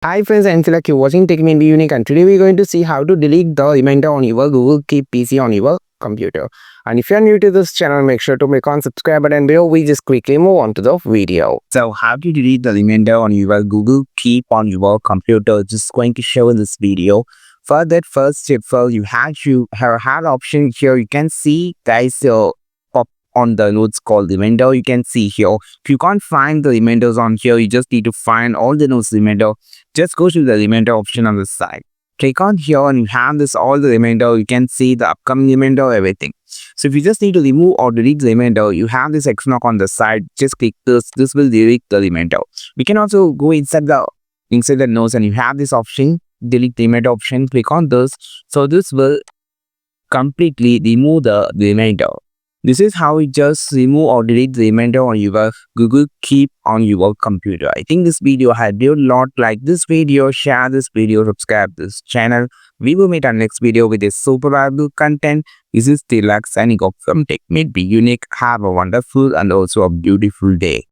Hi friends, I'm Tilak. You're watching Tech May Be Unique, and today we're going to see how to delete the reminder on your Google Keep PC on your computer. And if you're new to this channel, make sure to click on subscribe button below. We just quickly move on to the video. So how to delete the reminder on your Google Keep on your computer? Just going to show in this video. For that first step, you have option here. You can see guys pop on the notes called reminder. You can see here. If you can't find the reminders on here, you just need to find all the notes reminder. Just go to the reminder option on the side. Click on here and you have this all the reminder. You can see the upcoming reminder, everything. So if you just need to remove or delete the reminder, you have this X mark on the side. Just click this. This will delete the reminder. We can also go inside the notes and you have this option, delete reminder option. Click on this. So this will completely remove the reminder. This is how we just remove or delete the reminder on your Google Keep on your computer. I think this video helped you a lot. Like this video, share this video, subscribe this channel. We will meet our next video with a super valuable content. This is Tilak signing off from Tech May Be Unique. Have a wonderful and also a beautiful day.